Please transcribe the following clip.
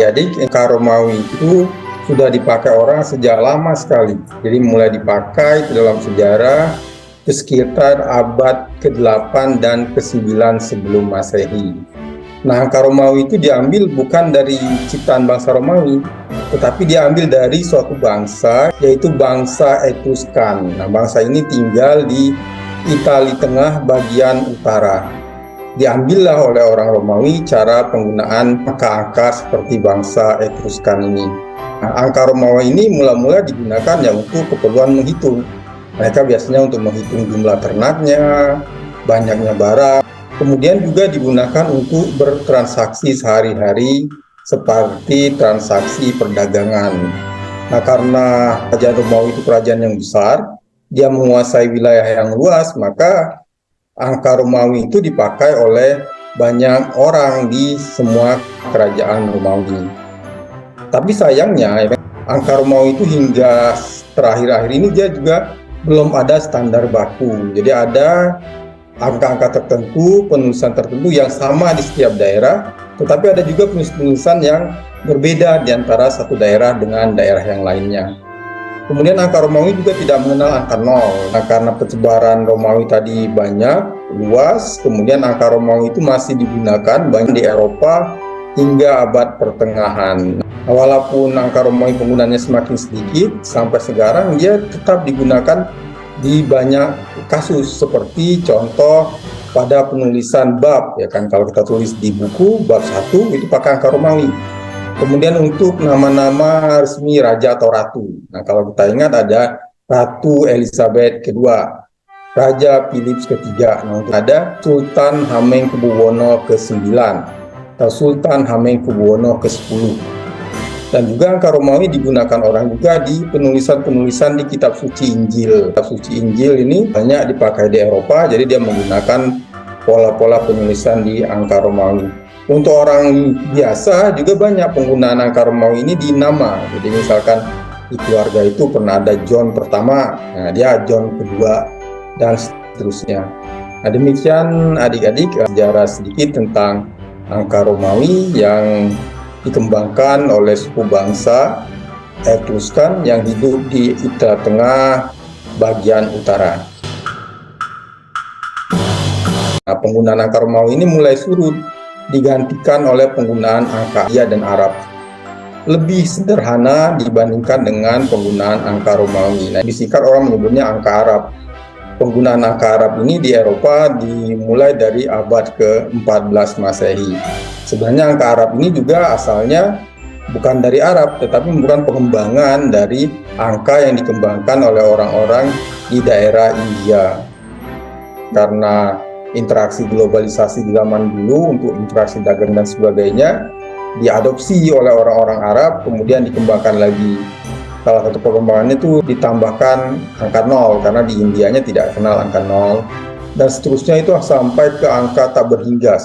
Jadi angka Romawi itu sudah dipakai orang sejak lama sekali. Jadi mulai dipakai dalam sejarah itu sekitar abad ke-8 dan ke-9 sebelum Masehi. Nah, angka Romawi itu diambil bukan dari ciptaan bangsa Romawi, tetapi diambil dari suatu bangsa, yaitu bangsa Etruskan. Nah, bangsa ini tinggal di Italia Tengah bagian utara. Diambillah oleh orang Romawi cara penggunaan angka-angka seperti bangsa Etruskan ini. Nah, angka Romawi ini mula-mula digunakan ya untuk keperluan menghitung. Mereka biasanya untuk menghitung jumlah ternaknya, banyaknya barang. Kemudian juga digunakan untuk bertransaksi sehari-hari seperti transaksi perdagangan. Nah, karena kerajaan Romawi itu kerajaan yang besar, dia menguasai wilayah yang luas, maka angka Romawi itu dipakai oleh banyak orang di semua kerajaan Romawi. Tapi sayangnya, angka Romawi itu hingga terakhir-akhir ini dia juga belum ada standar baku. Jadi ada angka-angka tertentu, penulisan tertentu yang sama di setiap daerah, tetapi ada juga penulisan yang berbeda di antara satu daerah dengan daerah yang lainnya. Kemudian angka Romawi juga tidak mengenal angka 0. Nah, karena persebaran Romawi tadi banyak, luas, kemudian angka Romawi itu masih digunakan banyak di Eropa hingga abad pertengahan. Nah, walaupun angka Romawi penggunanya semakin sedikit, sampai sekarang dia tetap digunakan di banyak kasus, seperti contoh pada penulisan bab, ya kan, kalau kita tulis di buku bab 1 itu pakai angka Romawi. Kemudian untuk nama-nama resmi raja atau ratu. Nah, kalau kita ingat ada Ratu Elizabeth kedua, Raja Philips ketiga. Nah, ada Sultan Hamengkubuwono ke-9 atau Sultan Hamengkubuwono ke-10. Dan juga angka Romawi digunakan orang juga di penulisan-penulisan di kitab suci Injil. Kitab suci Injil ini banyak dipakai di Eropa, jadi dia menggunakan pola-pola penulisan di angka Romawi. Untuk orang biasa juga banyak penggunaan angka Romawi ini di nama. Jadi misalkan di keluarga itu pernah ada John pertama, nah dia John kedua, dan seterusnya. Nah, demikian adik-adik sejarah sedikit tentang angka Romawi yang dikembangkan oleh suku bangsa Etruskan yang hidup di Italia Tengah bagian utara. Nah, penggunaan angka Romawi ini mulai surut, digantikan oleh penggunaan angka Arab dan Arab. Lebih sederhana dibandingkan dengan penggunaan angka Romawi. Nah, di Sikar orang menyebutnya angka Arab. Penggunaan angka Arab ini di Eropa dimulai dari abad ke-14 Masehi. Sebenarnya angka Arab ini juga asalnya bukan dari Arab, tetapi merupakan pengembangan dari angka yang dikembangkan oleh orang-orang di daerah India. Karena interaksi globalisasi di zaman dulu untuk interaksi dagang dan sebagainya diadopsi oleh orang-orang Arab, kemudian dikembangkan lagi. Salah satu perkembangannya itu ditambahkan angka 0 karena di Indianya tidak kenal angka 0, dan seterusnya itu sampai ke angka tak berhingga.